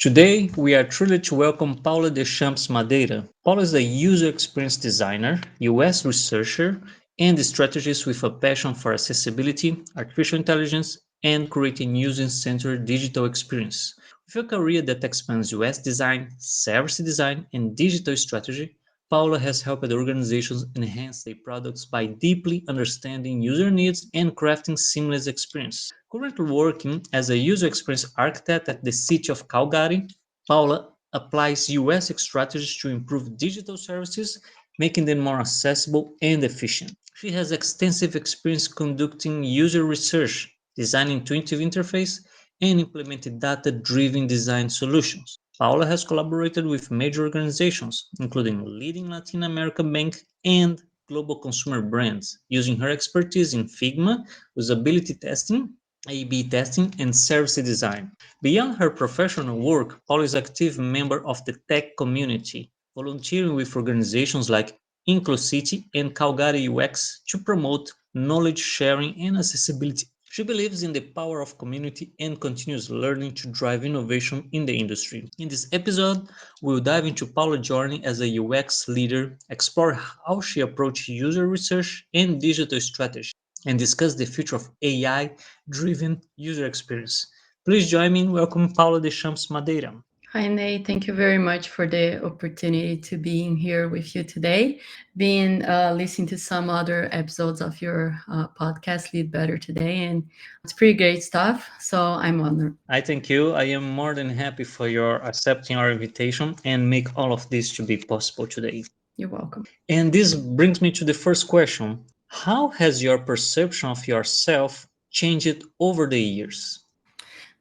Today, we are thrilled to welcome Paula Deschamps Madeira. Paula is a user experience designer, UX researcher, and strategist with a passion for accessibility, artificial intelligence, and creating user-centered digital experience. With a career that expands UX design, service design, and digital strategy, Paula has helped organizations enhance their products by deeply understanding user needs and crafting seamless experience. Currently working as a user experience architect at the City of Calgary, Paula applies UX strategies to improve digital services, making them more accessible and efficient. She has extensive experience conducting user research, designing intuitive interface, and implementing data-driven design solutions. Paula has collaborated with major organizations, including leading Latin American bank and global consumer brands, using her expertise in Figma, usability testing, A/B testing, and service design. Beyond her professional work, Paula is an active member of the tech community, volunteering with organizations like Inclusity and Calgary UX to promote knowledge sharing and accessibility. She believes in the power of community and continuous learning to drive innovation in the industry. In this episode, we'll dive into Paula's journey as a UX leader, explore how she approached user research and digital strategy, and discuss the future of AI driven user experience. Please join me in welcoming Paula Deschamps Madeira. Hi, Nate. Thank you very much for the opportunity to being here with you today. Being listening to some other episodes of your podcast, Lead Better Today, and it's pretty great stuff. So I'm honored. I thank you. I am more than happy for your accepting our invitation and make all of this to be possible today. You're welcome. And this brings me to the first question. How has your perception of yourself changed over the years?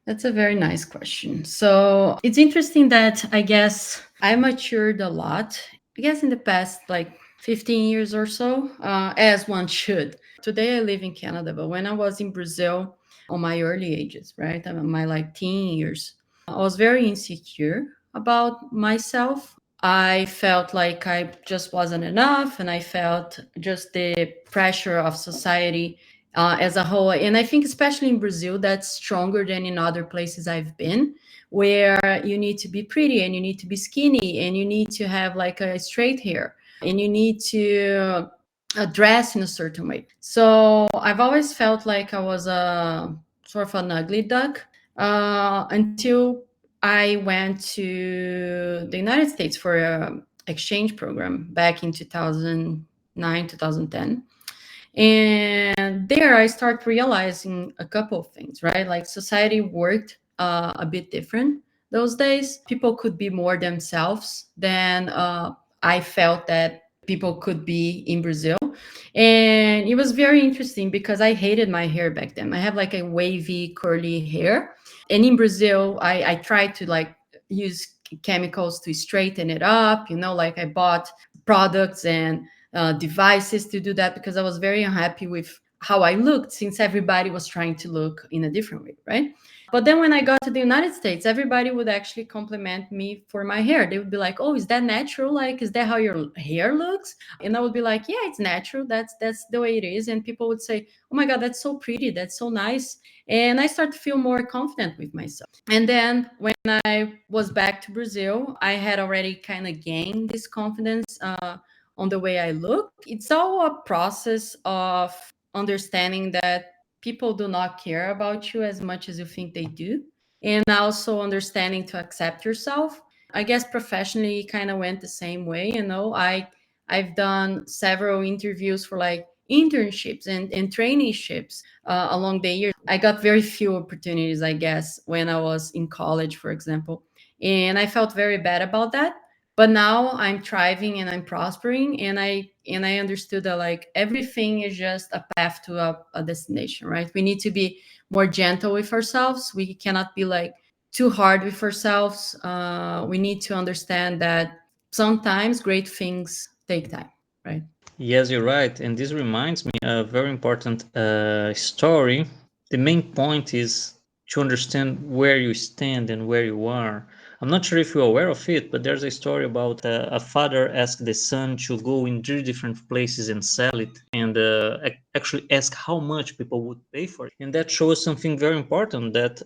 That's a very nice question. So it's interesting that I guess I matured a lot. I guess in the past, like 15 years or so, as one should. Today I live in Canada, but when I was in Brazil on my early ages, right, my like teen years, I was very insecure about myself. I felt like I just wasn't enough, and I felt just the pressure of society as a whole. And I think, especially in Brazil, that's stronger than in other places I've been, where you need to be pretty and you need to be skinny and you need to have like a straight hair and you need to dress in a certain way. So I've always felt like I was a sort of an ugly duck until I went to the United States for a exchange program back in 2009, 2010. And there I start realizing a couple of things, right? Like society worked a bit different those days. People could be more themselves than I felt that people could be in Brazil. And it was very interesting because I hated my hair back then. I have like a wavy, curly hair. And in Brazil, I tried to like use chemicals to straighten it up. Like I bought products and devices to do that because I was very unhappy with how I looked since everybody was trying to look in a different way, right? But then when I got to the United States, everybody would actually compliment me for my hair. They would be like, "Oh, is that natural? Like, is that how your hair looks?" And I would be like, "Yeah, it's natural. That's the way it is." And people would say, "Oh my God, that's so pretty. That's so nice." And I start to feel more confident with myself. And then when I was back to Brazil, I had already kind of gained this confidence on the way I look. It's all a process of understanding that people do not care about you as much as you think they do. And also understanding to accept yourself. I guess professionally kind of went the same way. I've done several interviews for like internships and traineeships along the years. I got very few opportunities, I guess, when I was in college, for example. And I felt very bad about that, but now I'm thriving and I'm prospering, and I understood that like everything is just a path to a destination, right? We need to be more gentle with ourselves. We cannot be like too hard with ourselves. We need to understand that sometimes great things take time, right? Yes, you're right. And this reminds me of a very important story. The main point is to understand where you stand and where you are. I'm not sure if you're aware of it, but there's a story about a father asked the son to go in 3 different places and sell it, and actually ask how much people would pay for it. And that shows something very important, that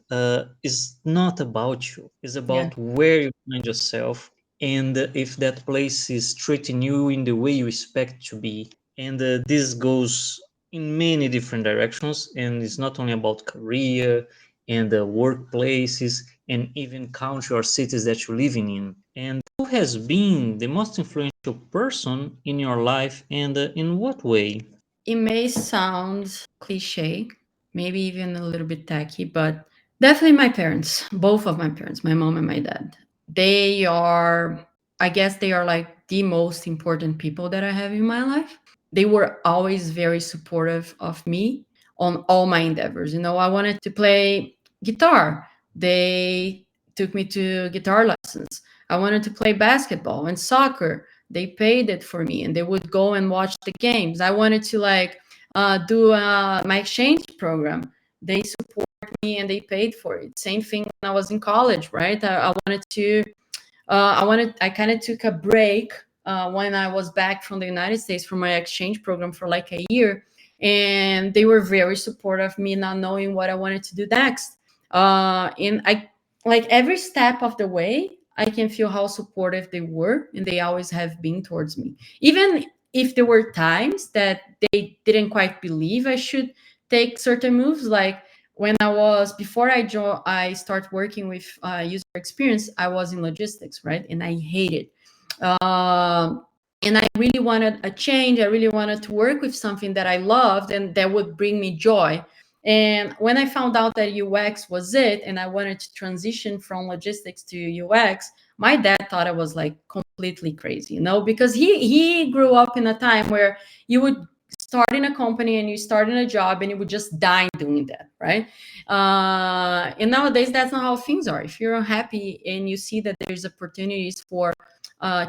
is not about you, it's Yeah. about where you find yourself, and if that place is treating you in the way you expect to be. And this goes in many different directions, and it's not only about career and workplaces and even country or cities that you're living in. And who has been the most influential person in your life, and in what way? It may sound cliche, maybe even a little bit tacky, but definitely my parents, both of my parents, my mom and my dad. They are, I guess, they are like the most important people that I have in my life. They were always very supportive of me on all my endeavors. You know, I wanted to play guitar. They took me to guitar lessons. I wanted to play basketball and soccer. They paid it for me, and they would go and watch the games. I wanted to like do my exchange program. They support me and they paid for it. Same thing when I was in college, right? I wanted to I kind of took a break when I was back from the United States from my exchange program for like a year, and they were very supportive of me not knowing what I wanted to do next. And I like every step of the way, I can feel how supportive they were, and they always have been towards me. Even if there were times that they didn't quite believe I should take certain moves, like when I was before I start working with user experience, I was in logistics, right? And I hated. Um, and I really wanted a change. I really wanted to work with something that I loved and that would bring me joy. And when I found out that UX was it, and I wanted to transition from logistics to UX, my dad thought I was like completely crazy, you know, because he grew up in a time where you would start in a company and you start in a job and you would just die doing that, right? And nowadays that's not how things are. If you're unhappy and you see that there's opportunities for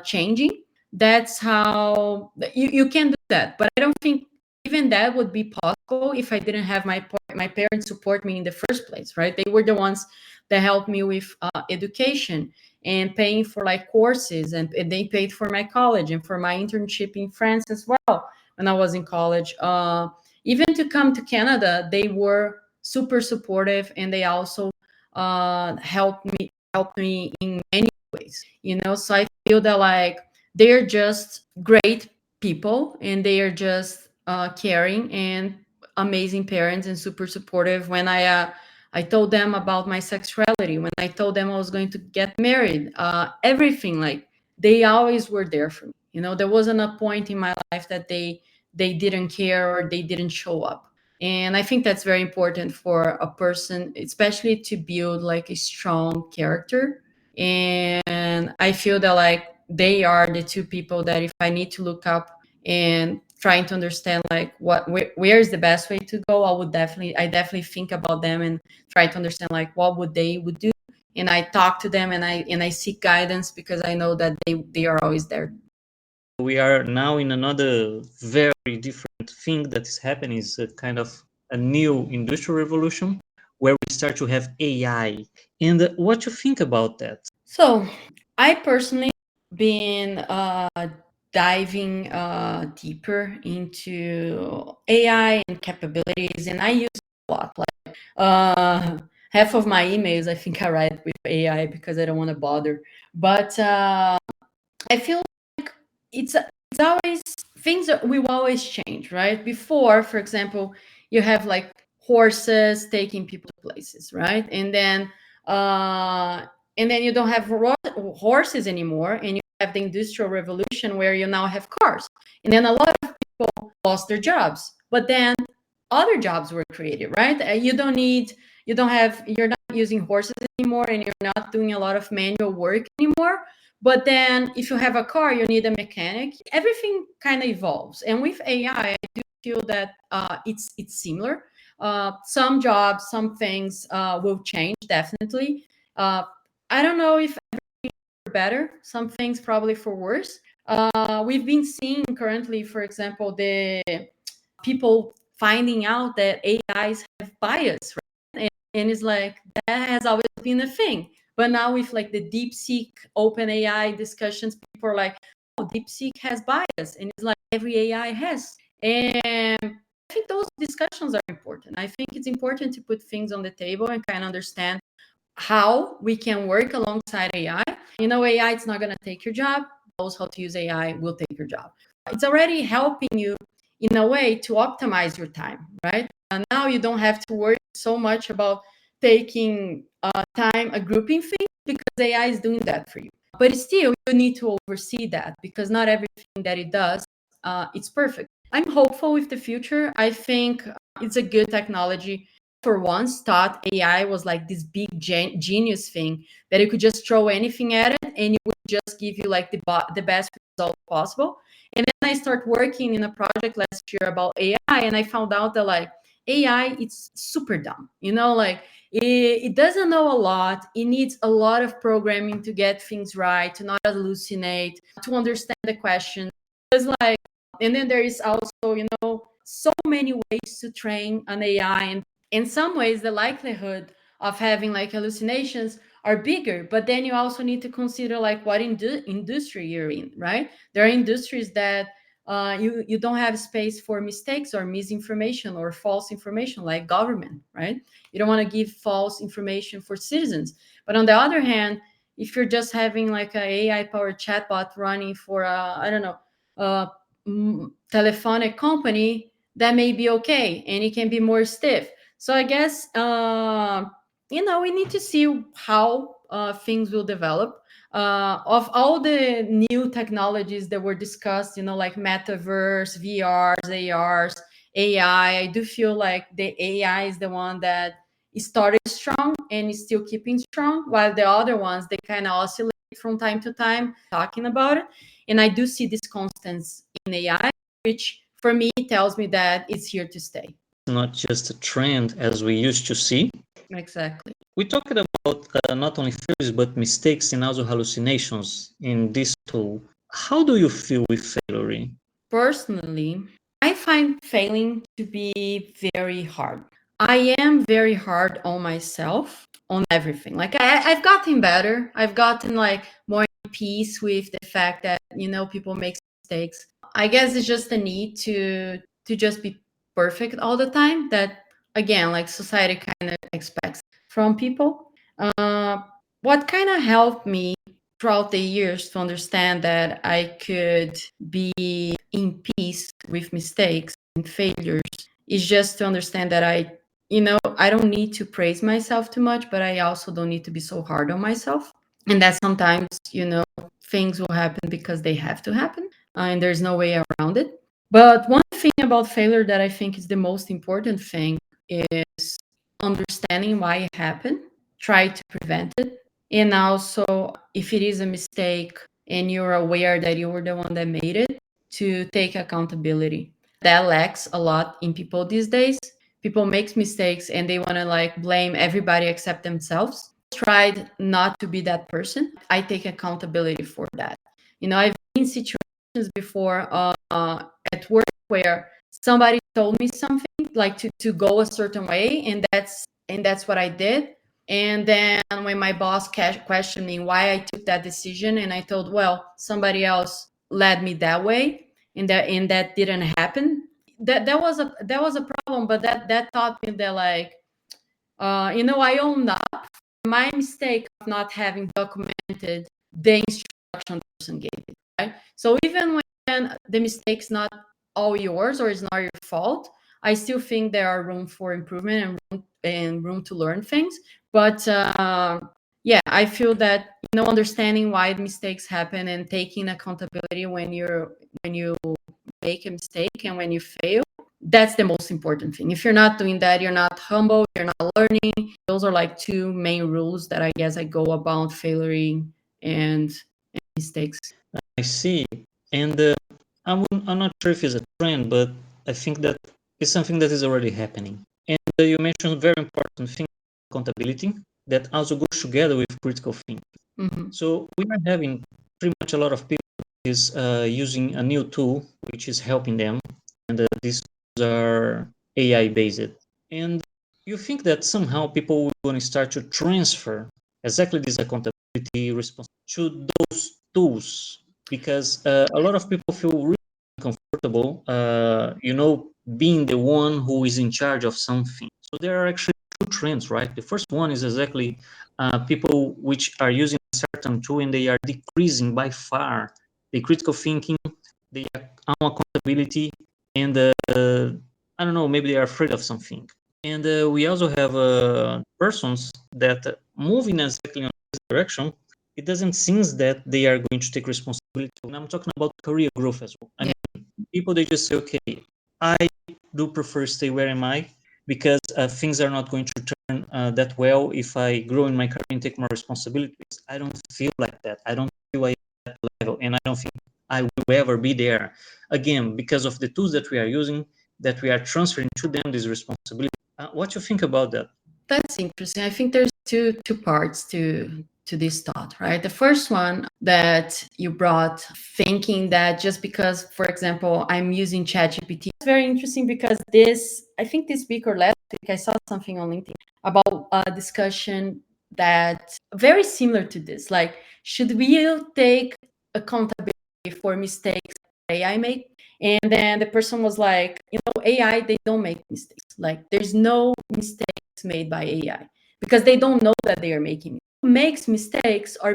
changing, that's how you can do that. But I don't think even that would be possible if I didn't have my parents support me in the first place, right? They were the ones that helped me with education and paying for like courses, and they paid for my college and for my internship in France as well when I was in college. Even to come to Canada, they were super supportive, and they also helped me in many ways. You know, so I feel that like they're just great people, and they are just caring and amazing parents and super supportive. When I told them about my sexuality, when I told them I was going to get married, everything, like they always were there for me. You know, there wasn't a point in my life that they didn't care or they didn't show up. And I think that's very important for a person, especially to build like a strong character. And I feel that like they are the two people that if I need to look up and trying to understand like where is the best way to go, I definitely think about them and try to understand like what would they would do. And I talk to them, and I seek guidance because I know that they are always there. We are now in another very different thing that is happening, is a kind of a new industrial revolution where we start to have AI. And what you think about that? So I personally been diving deeper into AI and capabilities, and I use it a lot. Like half of my emails, I think I write with AI because I don't want to bother. But I feel it's always things that will always change, right? Before, for example, you have like horses taking people to places, right? Uh and then you don't have horses anymore, and you have the industrial revolution where you now have cars. And then a lot of people lost their jobs, but then other jobs were created, right? You're not using horses anymore, and you're not doing a lot of manual work anymore. But then if you have a car, you need a mechanic. Everything kind of evolves. And with AI, I do feel that it's similar. Some jobs, some things will change definitely. I don't know if for better, some things probably for worse. We've been seeing currently, for example, the people finding out that AIs have bias, right? And it's like, that has always been a thing. But now with like the DeepSeek open AI discussions, people are like, oh, DeepSeek has bias. And it's like every AI has. And I think those discussions are important. I think it's important to put things on the table and kind of understand how we can work alongside AI. AI is not going to take your job. Those how to use AI will take your job. It's already helping you in a way to optimize your time, right? And now you don't have to worry so much about taking time, a grouping thing, because AI is doing that for you. But still, you need to oversee that because not everything that it does, it's perfect. I'm hopeful with the future. I think it's a good technology. For once, thought AI was like this big genius thing that you could just throw anything at it and it would just give you like the best result possible. And then I started working in a project last year about AI, and I found out that like AI, it's super dumb. Like it doesn't know a lot. It needs a lot of programming to get things right, to not hallucinate, to understand the question. It's like, and then there is also, so many ways to train an AI, and in some ways the likelihood of having like hallucinations are bigger, but then you also need to consider like what industry you're in, right? There are industries that you don't have space for mistakes or misinformation or false information, like government, right? You don't want to give false information for citizens. But on the other hand, if you're just having like a AI powered chatbot running for a, I don't know, a telephonic company, that may be okay and it can be more stiff. So I guess we need to see how things will develop. Of all the new technologies that were discussed, like metaverse, VRs, ARs, AI, I do feel like the AI is the one that started strong and is still keeping strong, while the other ones, they kind of oscillate from time to time talking about it. And I do see this constants in AI, which for me tells me that it's here to stay. Not just a trend as we used to see. Exactly. We talked about not only failures but mistakes and also hallucinations in this tool. How do you feel with failure? Personally, I find failing to be very hard. I am very hard on myself on everything. Like I've gotten better. I've gotten like more in peace with the fact that people make mistakes. I guess it's just a need to just be perfect all the time. That again, like society kind of expects from people. Uh, what kind of helped me throughout the years to understand that I could be in peace with mistakes and failures is just to understand that I don't need to praise myself too much, but I also don't need to be so hard on myself. And that sometimes, things will happen because they have to happen, and there's no way around it. But one thing about failure that I think is the most important thing is understanding why it happened, try to prevent it, and also if it is a mistake and you're aware that you were the one that made it, to take accountability. That lacks a lot in people these days. People make mistakes and they want to like blame everybody except themselves. Tried not to be that person. I take accountability for that. I've been in situations before at work where somebody told me something like to go a certain way, and that's what I did. And then when my boss questioned me why I took that decision, and I told, well, somebody else led me that way, and that didn't happen. That was a problem, but that taught me that like I own up my mistake of not having documented the instruction the person gave me, right? So even when the mistake's not all yours or it's not your fault, I still think there are room for improvement and room to learn things. But yeah, I feel that understanding why mistakes happen and taking accountability when you make a mistake and when you fail, that's the most important thing. If you're not doing that, you're not humble, you're not learning. Those are like two main rules that I guess I go about failing and mistakes. I see. And I'm not sure if it's a trend, but I think that it's something that is already happening. And you mentioned a very important thing, accountability, that also goes together with critical thinking. Mhm. So we are having pretty much a lot of people is using a new tool which is helping them, and these tools are AI based. And You think that somehow people will going to start to transfer exactly this accountability responsibility to those tools because a lot of people feel really uncomfortable, being the one who is in charge of something. So there are actually two trends, right? The first one is exactly people which are using a certain tool and they are decreasing by far the critical thinking, the accountability, and I don't know, maybe they are afraid of something. And we also have persons that move in exactly on this direction. It doesn't seem that they are going to take responsibility. And I'm talking about career growth as well. I Yeah. mean, people they just say, okay, I do prefer stay where am I because things are not going to turn that well if I grow in my career and take more responsibilities. I don't feel like that. I don't feel I am at that level, and I don't think I will ever be there. Again, because of the tools that we are using, that we are transferring to them this responsibility. What you think about that? That's interesting. I think there's two parts to this thought, right? The first one that you brought, thinking that just because, for example, I'm using ChatGPT, it's very interesting because this, I think this week or last week, I saw something on LinkedIn about a discussion that very similar to this. Like, should we take accountability for mistakes AI make? And then the person was like, AI, they don't make mistakes. Like, there's no mistakes made by AI because they don't know that they are making. Who makes mistakes are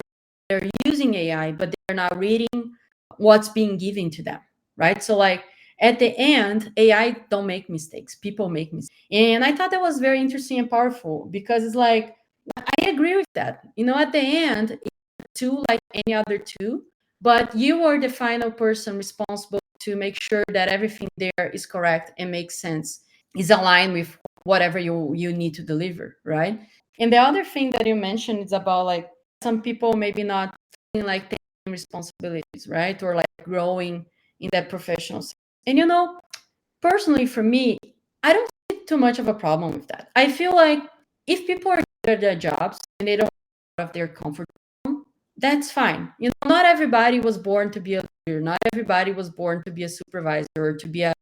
they're using AI, but they're not reading what's being given to them, right? So like at the end, AI don't make mistakes. People make mistakes. And I thought that was very interesting and powerful because it's like I agree with that. At the end, it's two like any other two, but you are the final person responsible to make sure that everything there is correct and makes sense, is aligned with whatever you need to deliver, right? And the other thing that you mentioned is about like some people maybe not feeling like taking responsibilities, right? Or like growing in that professional sense. And personally for me, I don't see too much of a problem with that. I feel like if people are good at their jobs and they don't get out of their comfort zone, that's fine. Not everybody was born to be a leader. Not everybody was born to be a supervisor or to be a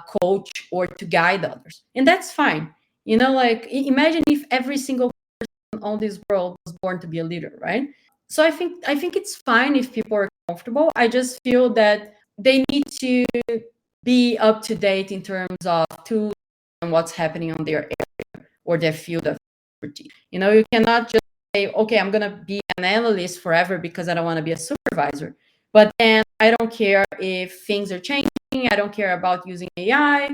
coach or to guide others. And that's fine. Like imagine if every single person on this world was born to be a leader, right? So I think it's fine if people are comfortable. I just feel that they need to be up to date in terms of tools and what's happening on their area or their field of expertise. You cannot just say, okay, I'm going to be an analyst forever because I don't want to be a supervisor. But then I don't care if things are changing. I don't care about using AI.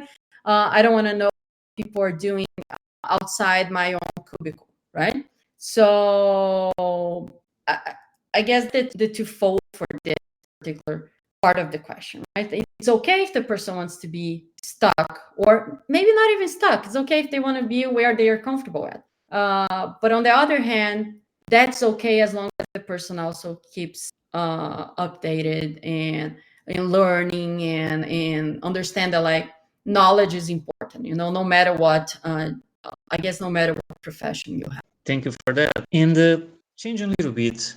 I don't want to know what people are doing outside my own cubicle, right? So I, I guess that the twofold for this particular part of the question, right? It's okay if the person wants to be stuck, or maybe not even stuck. It's okay if they want to be where they are comfortable at. But on the other hand, that's okay as long as the person also keeps updated and learning and understand that like knowledge is important. No matter what. I guess no matter what profession you have. Thank you for that. And change a little bit.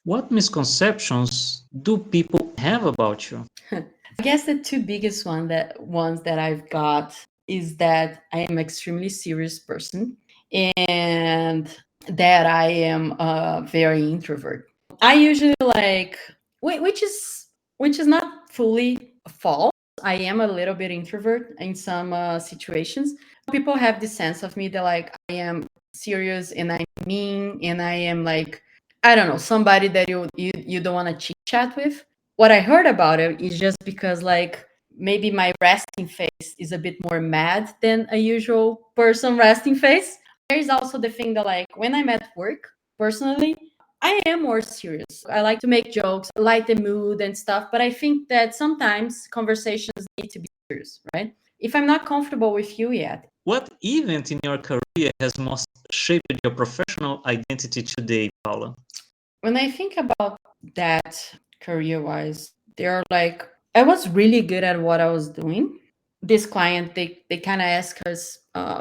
What misconceptions do people have about you? I guess the two biggest ones that I've got is that I am extremely serious person and that I am a very introvert. I usually like which is not fully false. I am a little bit introvert in some situations. People have this sense of me that like I am serious and I mean and I am like I don't know somebody that you don't want to chit chat with. What I heard about it is just because like maybe my resting face is a bit more mad than a usual person resting face. There's also the thing that like when I'm at work personally, I am more serious. I like to make jokes, light the mood and stuff, but I think that sometimes conversations need to be serious, right? If I'm not comfortable with you yet. What event in your career has most shaped your professional identity today, Paula? When I think about that career wise, they're like I was really good at what I was doing. This client, they kind of asked us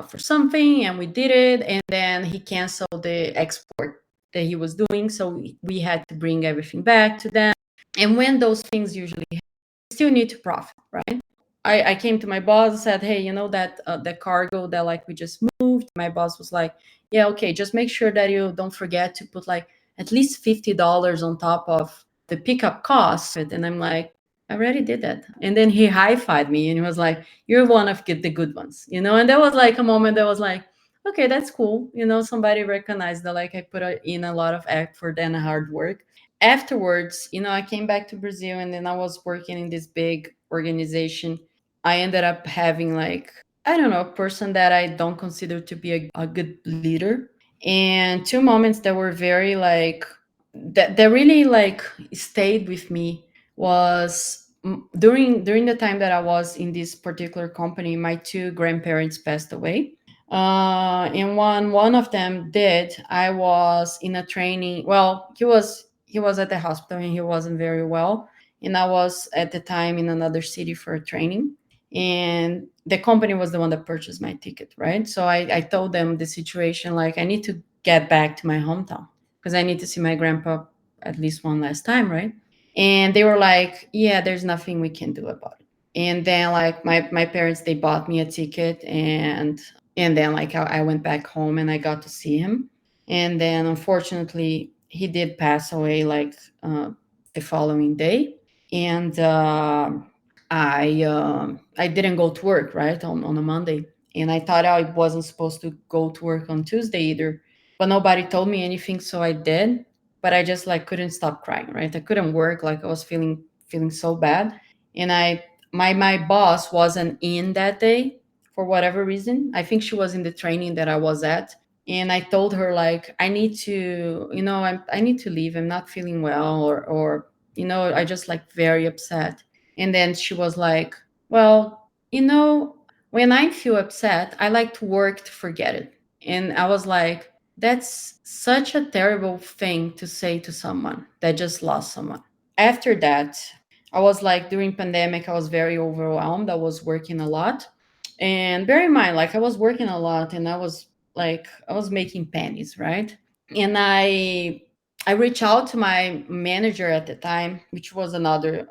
for something and we did it, and then he canceled the export that he was doing, so we had to bring everything back to them. And when those things usually happen, you still need to profit, right? I came to my boss and said, hey, that the cargo that like we just moved, moved. My boss was like, yeah, okay, just make sure that you don't forget to put like at least $50 on top of the pickup cost. And I'm like, I already did that. And then he high-fived me and he was like, you're one of the good ones, you know? And that was like a moment that was like, okay, that's cool. You know, somebody recognized that like I put in a lot of effort and hard work. Afterwards, you know, I came back to Brazil and then I was working in this big organization. I ended up having like, I don't know, a person that I don't consider to be a good leader. And two moments that were very like, that really like stayed with me was during the time that I was in this particular company, my two grandparents passed away. And one of them did. I was in a training. Well, he was at the hospital and he wasn't very well. And I was at the time in another city for a training. And the company was the one that purchased my ticket, right? So I told them the situation, like I need to get back to my hometown because I need to see my grandpa at least one last time, right? And they were like, yeah, there's nothing we can do about it. And then like my parents, they bought me a ticket, and then like I went back home and I got to see him. And then unfortunately he did pass away like the following day. And I didn't go to work, right, on a Monday. And I thought I wasn't supposed to go to work on Tuesday either, but nobody told me anything, so I did. But I just like couldn't stop crying, right? I couldn't work, like I was feeling so bad. And my boss wasn't in that day for whatever reason. I think she was in the training that I was at. And I told her like I need to, you know, I need to leave. I'm not feeling well, or you know, I just like very upset. And then she was like, well, you know, when I feel upset, I like to work to forget it. And I was like, that's such a terrible thing to say to someone that just lost someone. After that, I was like, during pandemic, I was very overwhelmed. I was working a lot. And bear in mind, like I was working a lot and I was making pennies, right? And I reached out to my manager at the time, which was another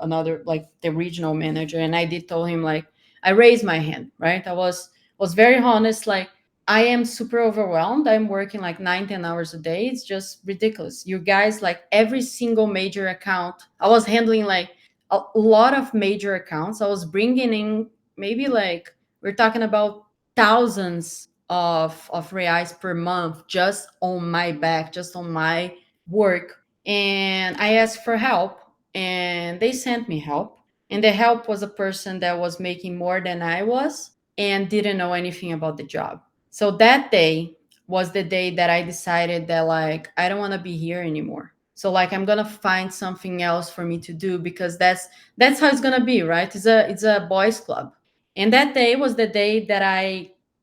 like the regional manager, and I did tell him like I raised my hand, right? I was very honest, like I am super overwhelmed. I'm working like 9-10 hours a day. It's just ridiculous. You guys, like every single major account, I was handling like a lot of major accounts. I was bringing in maybe like we're talking about thousands of reais per month just on my back, just on my work. And I asked for help, and they sent me help. And the help was a person that was making more than I was and didn't know anything about the job. So that day was the day that I decided that like I don't want to be here anymore. So like I'm gonna find something else for me to do because that's how it's gonna be, right? It's a boys club. And that day was the day that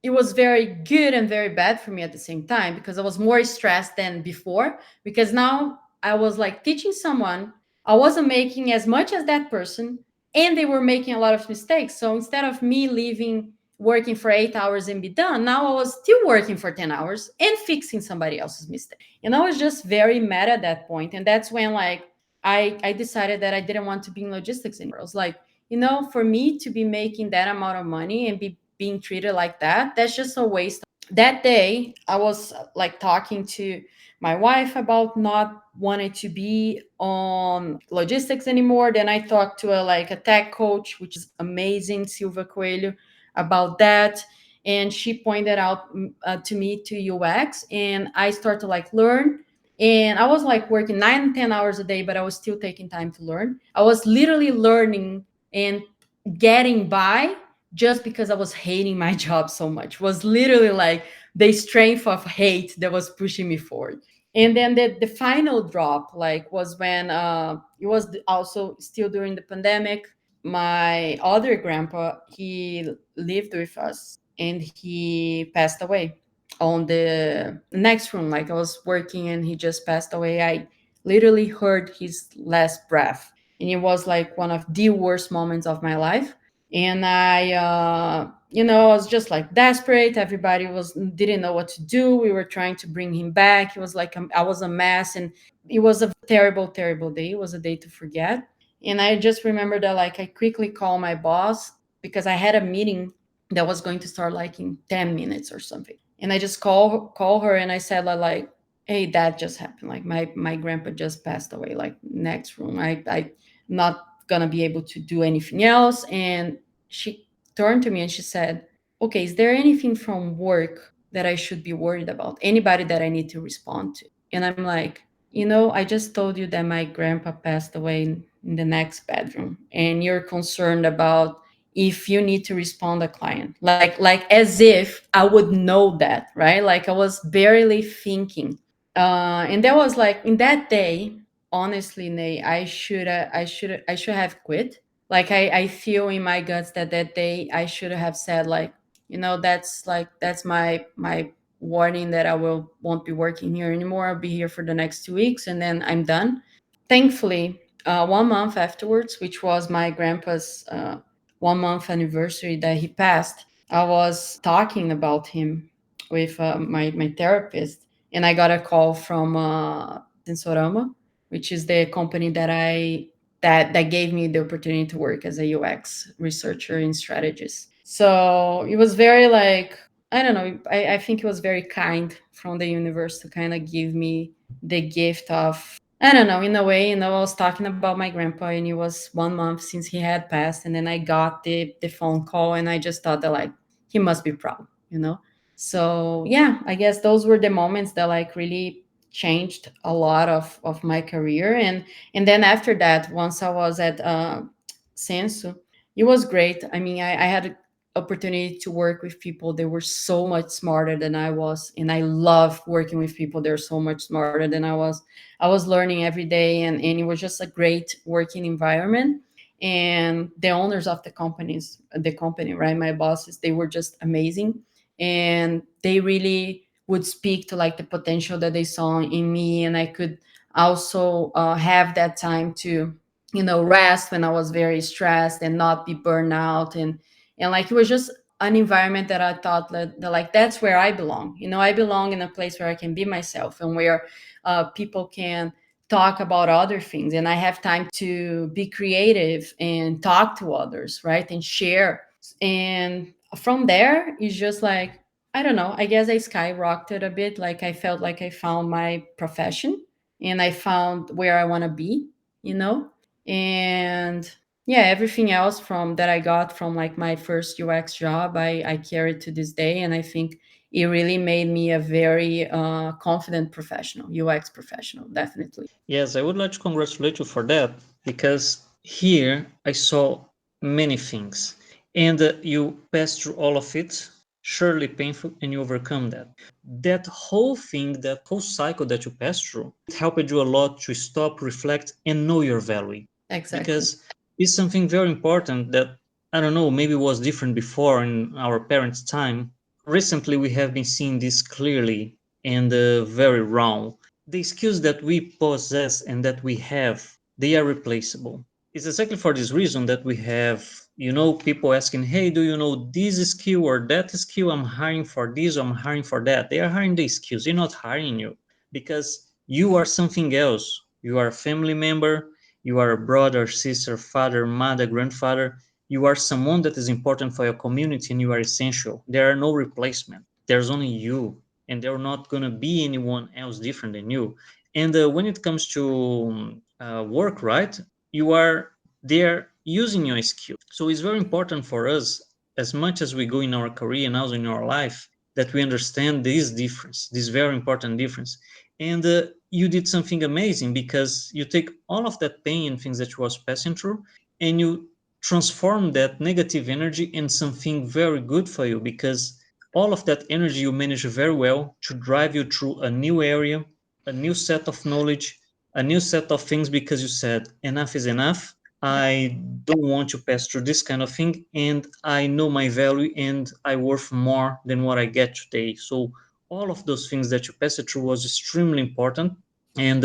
it was very good and very bad for me at the same time because I was more stressed than before because now I was like teaching someone. I wasn't making as much as that person, and they were making a lot of mistakes. So instead of me leaving working for 8 hours and be done, now I was still working for 10 hours and fixing somebody else's mistake. And I was just very mad at that point. And that's when like I decided that I didn't want to be in logistics anymore. I was like, you know, for me to be making that amount of money and be being treated like that, that's just a waste. That day I was like talking to my wife about not wanting to be on logistics anymore. Then I talked to a tech coach, which is amazing, Silva Coelho, about that. And she pointed out to me to UX, and I started to like learn. And I was like working 9-10 hours a day, but I was still taking time to learn. I was literally learning and getting by just because I was hating my job so much. It was literally like the strength of hate that was pushing me forward. And then the final drop like was when it was also still during the pandemic. My other grandpa, he lived with us and he passed away on the next room. Like I was working and he just passed away. I literally heard his last breath, and it was like one of the worst moments of my life. And I you know, I was just like desperate. Everybody was didn't know what to do. We were trying to bring him back. It was like I was a mess, and it was a terrible, terrible day. It was a day to forget. And I just remember that like I quickly called my boss because I had a meeting that was going to start like in 10 minutes or something. And I just call her and I said like, hey, that just happened. Like my grandpa just passed away. Like next room, I'm not gonna be able to do anything else. And she turned to me and she said, okay, is there anything from work that I should be worried about? Anybody that I need to respond to? And I'm like, I just told you that my grandpa passed away in the next bedroom, and you're concerned about if you need to respond a client, like as if I would know that, right? Like I was barely thinking. And that was like in that day, honestly, Nay, I should have quit. Like I feel in my guts that that day I should have said like, that's my warning that I will won't be working here anymore. I'll be here for the next 2 weeks and then I'm done. Thankfully, 1 month afterwards, which was my grandpa's 1 month anniversary that he passed, I was talking about him with my therapist, and I got a call from Sensorama, which is the company that gave me the opportunity to work as a UX researcher and strategist. So it was very like, I don't know. I think it was very kind from the universe to kind of give me the gift of, I don't know, in a way, I was talking about my grandpa and it was 1 month since he had passed. And then I got the phone call and I just thought that like, he must be proud. So yeah, I guess those were the moments that like really changed a lot of my career. And then after that, once I was at Sensu, it was great. I mean, I had opportunity to work with people that were so much smarter than I was, and I love working with people that are so much smarter than I was learning every day, and it was just a great working environment. And the owners of the company, right, my bosses, they were just amazing, and they really would speak to like the potential that they saw in me, and I could also have that time to rest when I was very stressed and not be burned out. And like it was just an environment that I thought that like that's where I belong. I belong in a place where I can be myself and where people can talk about other things, and I have time to be creative and talk to others, right, and share. And from there it's just like, I don't know, I guess I skyrocketed a bit. Like I felt like I found my profession and I found where I want to be, you know and yeah, everything else from that I got from like my first UX job, I carried to this day, and I think it really made me a very confident professional, UX professional, definitely. Yes, I would like to congratulate you for that because here I saw many things and you passed through all of it, surely painful, and you overcome that. That whole thing, that whole cycle that you passed through, it helped you a lot to stop, reflect, and know your value Exactly. because it's something very important that I don't know, maybe was different before in our parents' time. Recently, we have been seeing this clearly and very wrong. The skills that we possess and that we have, they are replaceable. It's exactly for this reason that we have, people asking, hey, do you know this skill or that skill? I'm hiring for this, or I'm hiring for that. They are hiring the skills, they're not hiring you because you are something else. You are a family member, you are a brother, sister, father, mother, grandfather. You are someone that is important for your community and you are essential. There are no replacement. There's only you, and there are not going to be anyone else different than you. And when it comes to work, right, you are there using your skill. So it's very important for us, as much as we go in our career and also in our life, that we understand this difference, this very important difference. And you did something amazing because you take all of that pain and things that you was passing through, and you transform that negative energy in something very good for you because all of that energy you manage very well to drive you through a new area, a new set of knowledge, a new set of things because you said enough is enough. I don't want to pass through this kind of thing, and I know my value and I worth more than what I get today. So all of those things that you passed through was extremely important and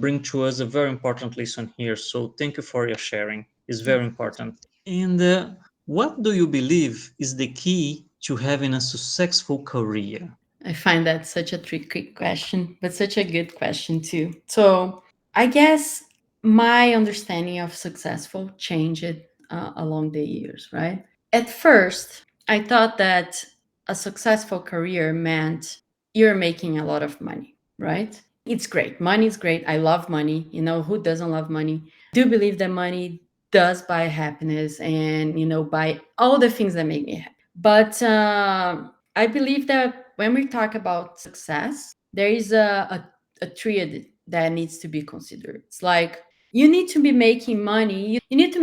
bring to us a very important lesson here. So thank you for your sharing. It's very important. And what do you believe is the key to having a successful career? I find that such a tricky question, but such a good question too. So I guess my understanding of successful changed along the years, right? At first, I thought that a successful career meant you're making a lot of money, right? It's great. Money is great. I love money. Who doesn't love money? Do believe that money does buy happiness and, buy all the things that make me happy. But I believe that when we talk about success, there is a triad that needs to be considered. It's like you need to be making money. You need to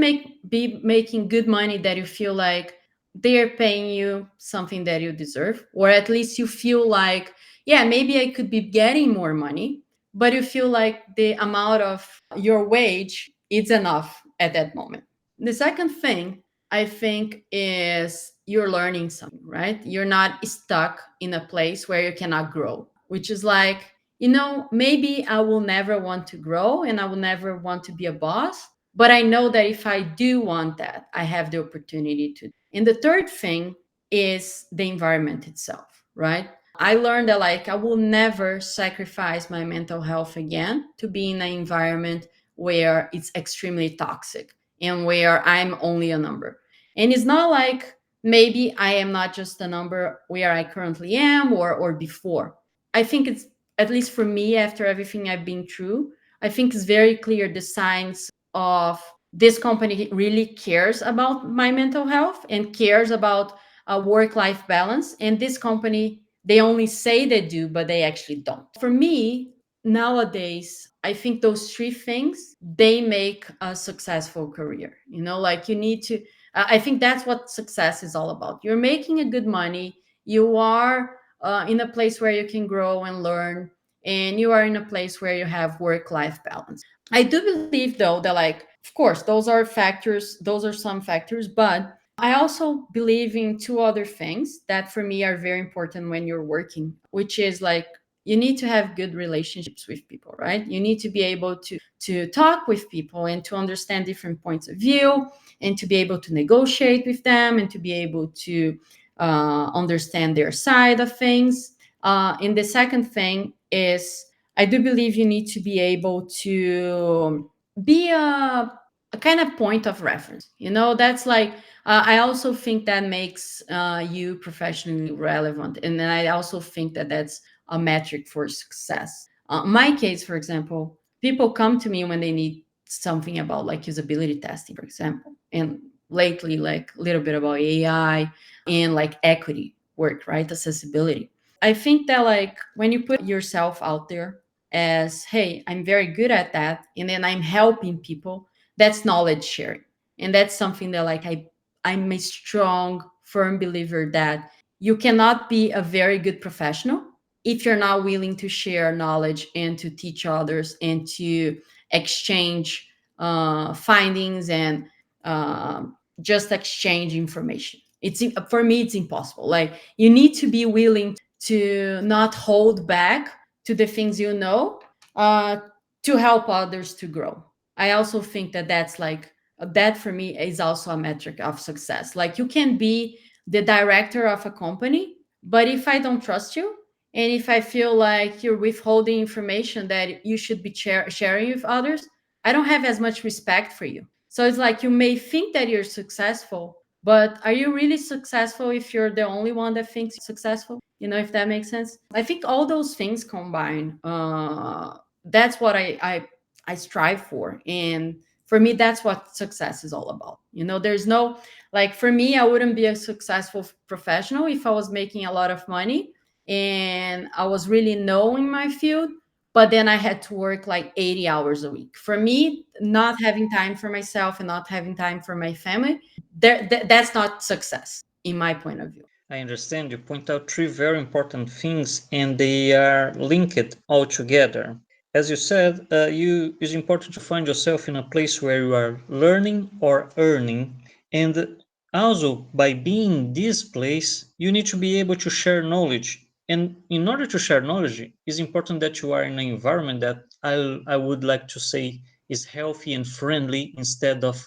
be making good money that you feel like they're paying you something that you deserve, or at least you feel like, yeah, maybe I could be getting more money, but you feel like the amount of your wage is enough at that moment. The second thing I think is you're learning something, right? You're not stuck in a place where you cannot grow, which is like, maybe I will never want to grow and I will never want to be a boss, but I know that if I do want that, I have the opportunity to. And the third thing is the environment itself, right? I learned that like I will never sacrifice my mental health again to be in an environment where it's extremely toxic and where I'm only a number. And it's not like maybe I am not just a number where I currently am or before. I think it's, at least for me, after everything I've been through, I think it's very clear the signs of this company really cares about my mental health and cares about a work life balance. And this company, they only say they do, but they actually don't. For me, nowadays, I think those three things, they make a successful career. Like you need to, I think that's what success is all about. You're making a good money, you are in a place where you can grow and learn, and you are in a place where you have work life balance. I do believe though that, like, of course, those are some factors, but I also believe in two other things that for me are very important when you're working, which is like you need to have good relationships with people, right? You need to be able to talk with people and to understand different points of view and to be able to negotiate with them and to be able to understand their side of things. And the second thing is I do believe you need to be able to be a kind of point of reference. That's like, I also think that makes you professionally relevant. And then I also think that that's a metric for success. My case, for example, people come to me when they need something about like usability testing, for example. And lately, like a little bit about AI and like equity work, right? Accessibility. I think that like when you put yourself out there as, hey, I'm very good at that, and then I'm helping people, that's knowledge sharing. And that's something that like I'm a strong, firm believer that you cannot be a very good professional if you're not willing to share knowledge and to teach others and to exchange findings and just exchange information. It's, for me, it's impossible. Like you need to be willing to not hold back to the things uh, to help others to grow. I also think that that's like that for me is also a metric of success. Like you can be the director of a company, but if I don't trust you and if I feel like you're withholding information that you should be sharing with others, I don't have as much respect for you. So it's like you may think that you're successful, but are you really successful if you're the only one that thinks successful? If that makes sense. I think all those things combine. That's what I strive for, and for me, that's what success is all about. There's no, like, for me, I wouldn't be a successful professional if I was making a lot of money and I was really knowing my field, but then I had to work like 80 hours a week. For me, not having time for myself and not having time for my family, that's not success in my point of view. I understand you point out three very important things and they are linked all together. As you said, it's important to find yourself in a place where you are learning or earning. And also, by being in this place, you need to be able to share knowledge. And in order to share knowledge, it's important that you are in an environment that I would like to say is healthy and friendly instead of,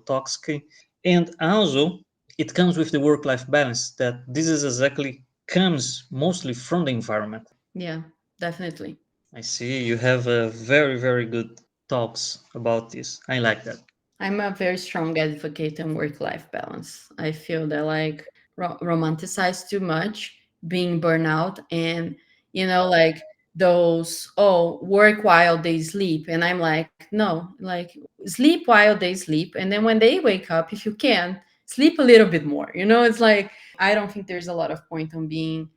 toxic. And also, it comes with the work-life balance that this is exactly comes mostly from the environment. Yeah, definitely. I see you have a very, very good talks about this. I like that. I'm a very strong advocate on work life balance. I feel that, like, romanticize too much being burnout, and like those, oh, work while they sleep, and I'm like, no, like sleep while they sleep, and then when they wake up, if you can, sleep a little bit more. It's like, I don't think there's a lot of point on being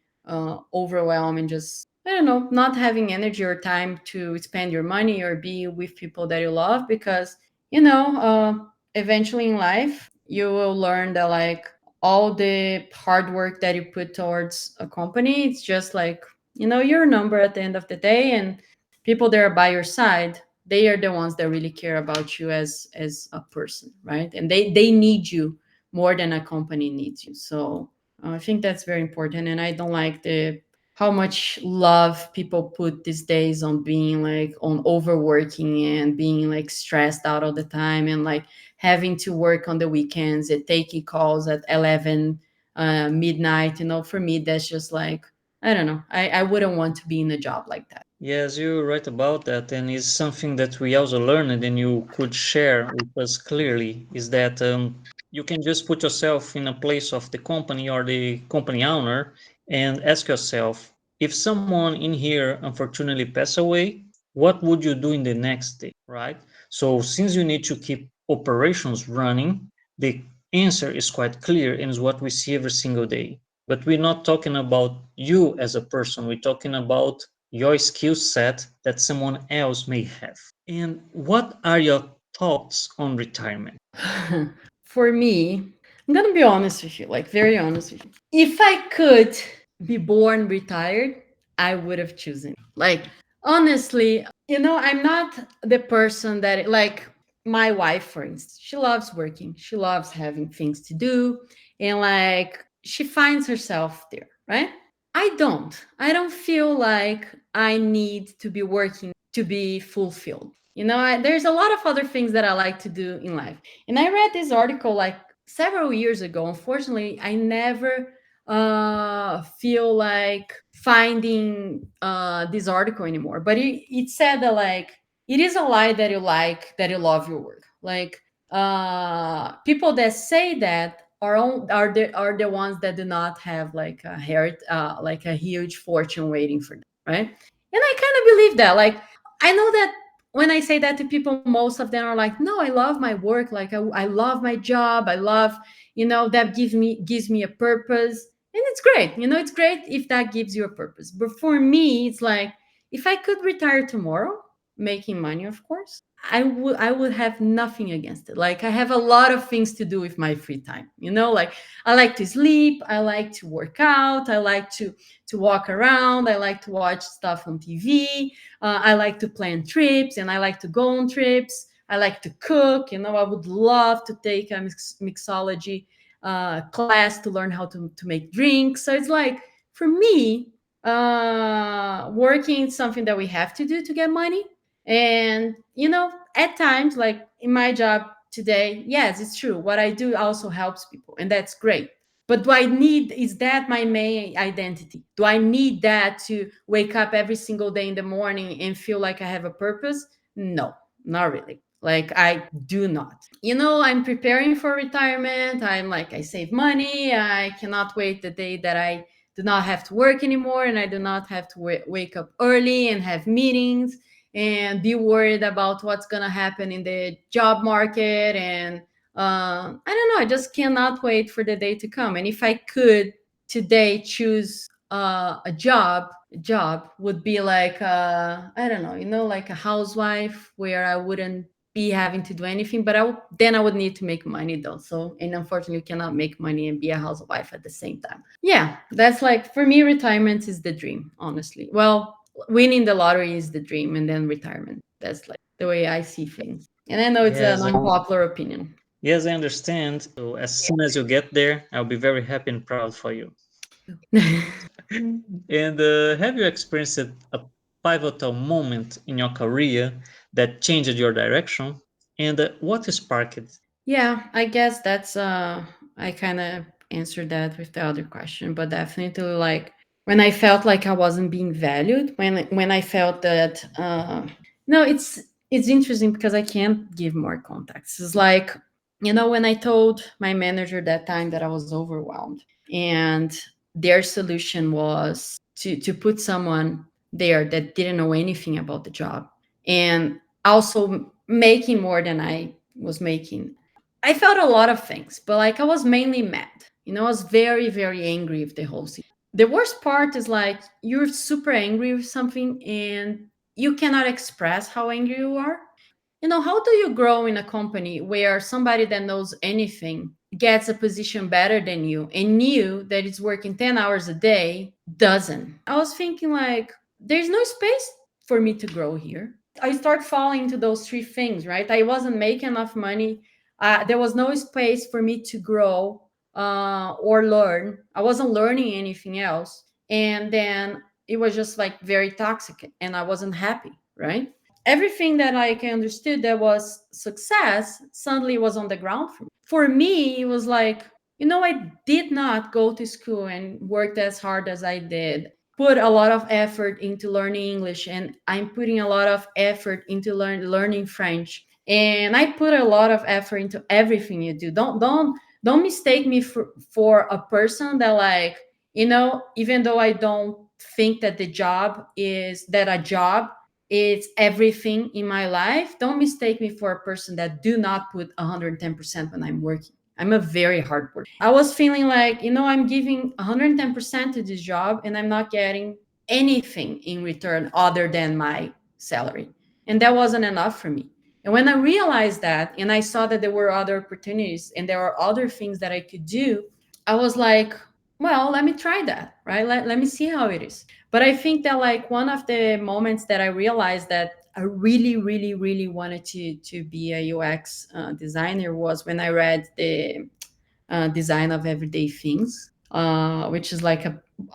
overwhelmed and just, I don't know, not having energy or time to spend your money or be with people that you love, because eventually in life you will learn that, like, all the hard work that you put towards a company, it's just like, your number at the end of the day, and people that are by your side, they are the ones that really care about you as a person, right? And they need you more than a company needs you. So I think that's very important, and I don't like the how much love people put these days on being like on overworking and being like stressed out all the time, and like having to work on the weekends and taking calls at 11 midnight. For me, that's just like, I don't know, I wouldn't want to be in a job like that. Yes, you're right about that, and it's something that we also learned and you could share with us clearly is that you can just put yourself in a place of the company or the company owner and ask yourself, if someone in here unfortunately pass away, what would you do in the next day, right? So since you need to keep operations running, the answer is quite clear and is what we see every single day. But we're not talking about you as a person, we're talking about your skill set that someone else may have. And what are your thoughts on retirement? For me, I'm gonna be honest with you, like very honest with you. If I could be born retired, I would have chosen. Like, honestly, I'm not the person that, like, my wife, for instance, she loves working, she loves having things to do, and like she finds herself there, right? I don't feel like I need to be working to be fulfilled. There's a lot of other things that I like to do in life. And I read this article like several years ago. Unfortunately, I never feel like finding this article anymore. But it said that, like, it is a lie that you love your work. Like, people that say that are the ones that do not have like like a huge fortune waiting for them, right? And I kind of believe that. Like, I know that when I say that to people, most of them are like, no, I love my work. Like, I love my job. I love, that gives me a purpose. And it's great. It's great if that gives you a purpose. But for me, it's like, if I could retire tomorrow, making money, of course, I would have nothing against it. Like, I have a lot of things to do with my free time. Like, I like to sleep, I like to work out, I like to walk around, I like to watch stuff on TV, I like to plan trips, and I like to go on trips. I like to cook. I would love to take a mixology class to learn how to make drinks. So it's like, for me, working is something that we have to do to get money. And at times, like in my job today, yes, it's true, what I do also helps people, and that's great. But is that my main identity? Do I need that to wake up every single day in the morning and feel like I have a purpose? No, not really. Like, I do not. I'm preparing for retirement. I'm like, I save money. I cannot wait the day that I do not have to work anymore, and I do not have to wake up early and have meetings and be worried about what's going to happen in the job market. And I don't know, I just cannot wait for the day to come. And if I could today choose a job would be like, I don't know, like a housewife, where I wouldn't be having to do anything, but then I would need to make money though. So, and unfortunately, you cannot make money and be a housewife at the same time. Yeah, that's like, for me, retirement is the dream, honestly. Well, winning the lottery is the dream, and then retirement. That's like the way I see things. And I know it's an Yes, unpopular opinion. yes, I understand. So as soon as you get there, I'll be very happy and proud for you. And have you experienced a pivotal moment in your career that changed your direction? And what sparked it? Yeah, I guess that's I kind of answered that with the other question, but definitely, like, when I felt like I wasn't being valued, when I felt that no, it's interesting because I can't give more context. It's like, when I told my manager that time that I was overwhelmed. And their solution was to put someone there that didn't know anything about the job, and also making more than I was making. I felt a lot of things, but like I was mainly mad. I was very, very angry with the whole situation. The worst part is like you're super angry with something and you cannot express how angry you are. How do you grow in a company where somebody that knows anything gets a position better than you and you that is working 10 hours a day doesn't? I was thinking like there's no space for me to grow here. I start falling into those three things, right? I wasn't making enough money. There was no space for me to grow or learn. I wasn't learning anything else. And then it was just like very toxic and I wasn't happy, right? Everything that I understood that was success suddenly was on the ground for me. For me, it was like, I did not go to school and worked as hard as I did, put a lot of effort into learning English, and I'm putting a lot of effort into learning French. And I put a lot of effort into everything you do. Don't mistake me for a person that like, even though I don't think that a job it's everything in my life. Don't mistake me for a person that do not put 110% when I'm working. I'm a very hard worker. I was feeling like, I'm giving 110% to this job and I'm not getting anything in return other than my salary. And that wasn't enough for me. And when I realized that and I saw that there were other opportunities and there were other things that I could do, I was like, well, let me try that, right? Let me see how it is. But I think that like one of the moments that I realized that I really, really, really wanted to be a UX designer was when I read the Design of Everyday Things, which is like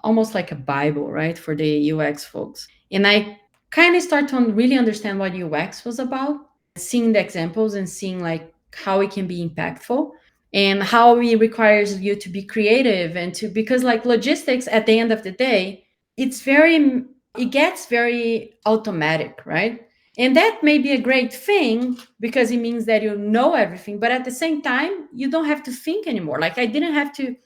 almost like a Bible, right, for the UX folks. And I kind of start to really understand what UX was about, seeing the examples and seeing like how it can be impactful and how it requires you to be creative and to because like logistics at the end of the day it gets very automatic, right? And that may be a great thing because it means that you know everything, but at the same time, you don't have to think anymore. Like I didn't have to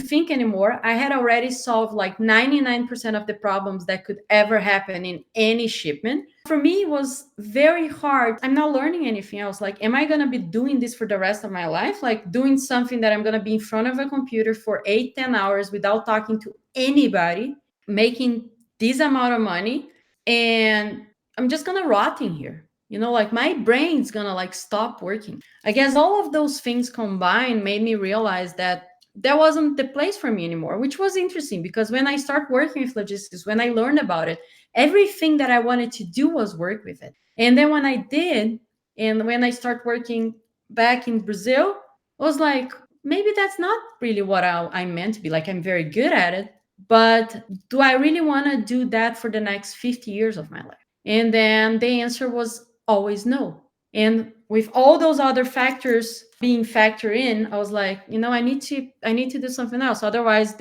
think anymore. I had already solved like 99% of the problems that could ever happen in any shipment. For me, it was very hard. I'm not learning anything else. Like, am I going to be doing this for the rest of my life? Like, doing something that I'm going to be in front of a computer for 8, 10 hours without talking to anybody, making this amount of money, and I'm just going to rot in here. Like my brain's going to like stop working. I guess all of those things combined made me realize that that wasn't the place for me anymore, which was interesting because when I start working with logistics, when I learned about it, everything that I wanted to do was work with it. And then when I did, and when I start working back in Brazil, I was like, maybe that's not really what I'm meant to be. Like, I'm very good at it, but do I really want to do that for the next 50 years of my life? And then the answer was always no. And with all those other factors being factored in, I was like, I need to do something else. Otherwise,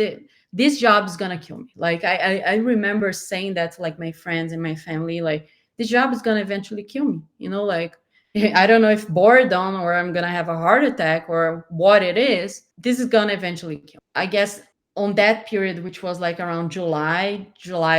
this job is gonna kill me. Like I remember saying that to like my friends and my family, like this job is gonna eventually kill me. Like I don't know if boredom or I'm gonna have a heart attack or what it is. This is gonna eventually kill me. I guess on that period, which was like around July,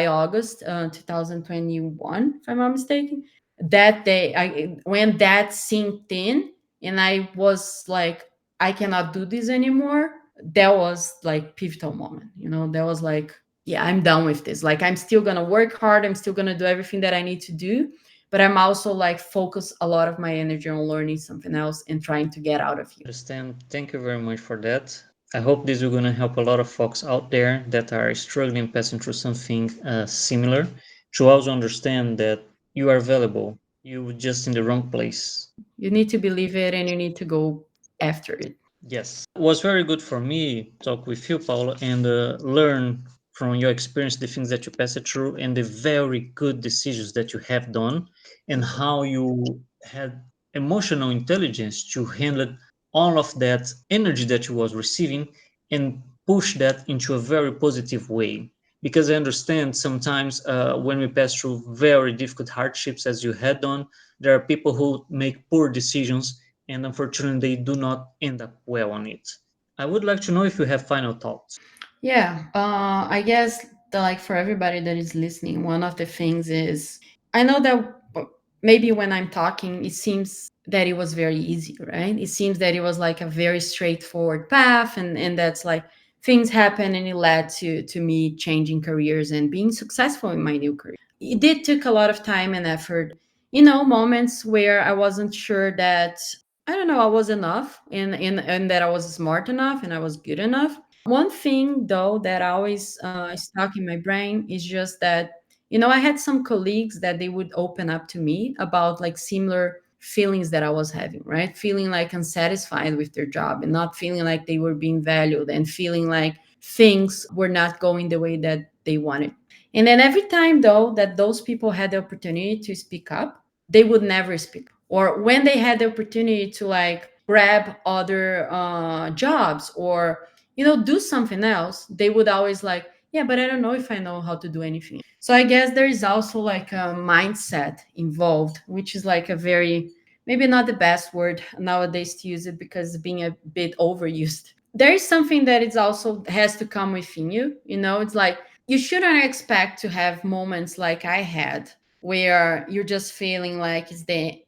August, 2021, if I'm not mistaken, that day, when that sinked in, and I was like, I cannot do this anymore. That was like pivotal moment. That was like, yeah, I'm done with this. Like, I'm still gonna work hard. I'm still gonna do everything that I need to do, but I'm also like focus a lot of my energy on learning something else and trying to get out of here. Understand. Thank you very much for that. I hope this is going to help a lot of folks out there that are struggling passing through something similar to also understand that you are valuable. You just in the wrong place. You need to believe it and you need to go after it. Yes, it was very good for me talk with you, Paula, and learn from your experience the things that you passed through and the very good decisions that you have done, and how you had emotional intelligence to handle all of that energy that you was receiving and push that into a very positive way. Because I understand sometimes when we pass through very difficult hardships as you had done, there are people who make poor decisions and unfortunately they do not end up well on it. I would like to know if you have final thoughts. Yeah, I guess the, like for everybody that is listening, one of the things is I know that maybe when I'm talking, it seems that it was very easy, right? It seems that it was like a very straightforward path, and that's like things happen, and it led to me changing careers and being successful in my new career. It did took a lot of time and effort, moments where I wasn't sure that I don't know I was enough, and that I was smart enough and I was good enough. One thing, though, that always stuck in my brain is just that, I had some colleagues that they would open up to me about like similar feelings that I was having, right? Feeling like unsatisfied with their job and not feeling like they were being valued and feeling like things were not going the way that they wanted. And then every time, though, that those people had the opportunity to speak up, they would never speak. Or when they had the opportunity to like grab other jobs or do something else, they would always like, yeah, but I don't know if I know how to do anything. So I guess there is also like a mindset involved, which is like a very, maybe not the best word nowadays to use it because it's being a bit overused. There is something that is also has to come within you. It's like you shouldn't expect to have moments like I had where you're just feeling like it's the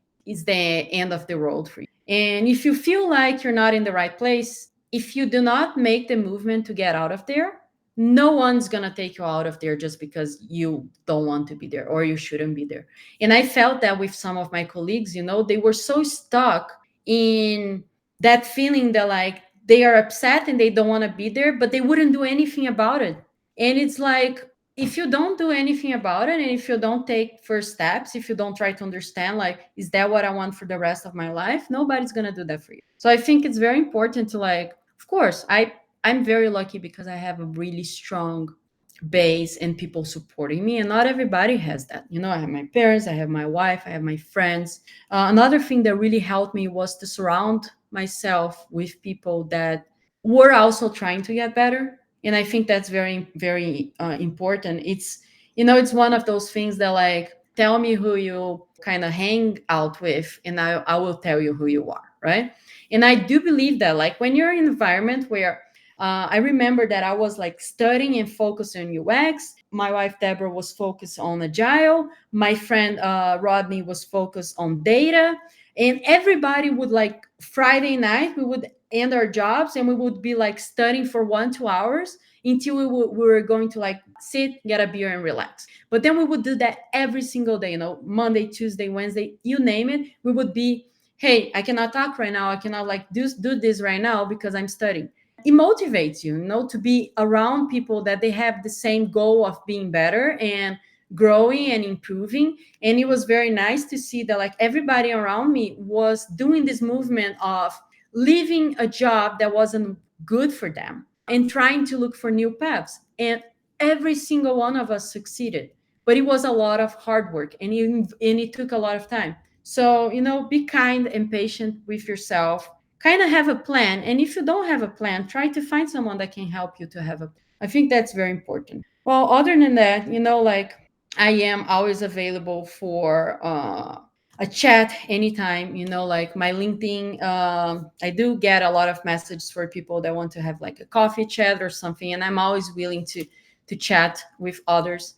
end of the road for you. And if you feel like you're not in the right place, if you do not make the movement to get out of there, no one's going to take you out of there just because you don't want to be there or you shouldn't be there. And I felt that with some of my colleagues, they were so stuck in that feeling that like they are upset and they don't want to be there, but they wouldn't do anything about it. And it's like, if you don't do anything about it and if you don't take first steps, if you don't try to understand like, is that what I want for the rest of my life, nobody's going to do that for you. So I think it's very important to like, of course, I'm very lucky because I have a really strong base and people supporting me, and not everybody has that. I have my parents, I have my wife, I have my friends. Another thing that really helped me was to surround myself with people that were also trying to get better, and I think that's very very important. It's one of those things that like tell me who you kind of hang out with and I will tell you who you are, right? And I do believe that like when you're in an environment where I remember that I was like studying and focusing on UX. My wife Deborah was focused on agile. My friend Rodney was focused on data. And everybody would like Friday night, we would end our jobs and we would be like studying for 1 2 hours until we were going to like sit, get a beer, and relax. But then we would do that every single day, Monday, Tuesday, Wednesday, you name it. We would be, hey, I cannot talk right now. I cannot like do this right now because I'm studying. It motivates you, to be around people that they have the same goal of being better and growing and improving. And it was very nice to see that like everybody around me was doing this movement of leaving a job that wasn't good for them and trying to look for new paths. And every single one of us succeeded, but it was a lot of hard work, and it took a lot of time. So be kind and patient with yourself, kind of have a plan. And if you don't have a plan, try to find someone that can help you to have a. I think that's very important. Well, other than that, like I am always available for a chat anytime. Like my LinkedIn, I do get a lot of messages for people that want to have like a coffee chat or something, and I'm always willing to chat with others.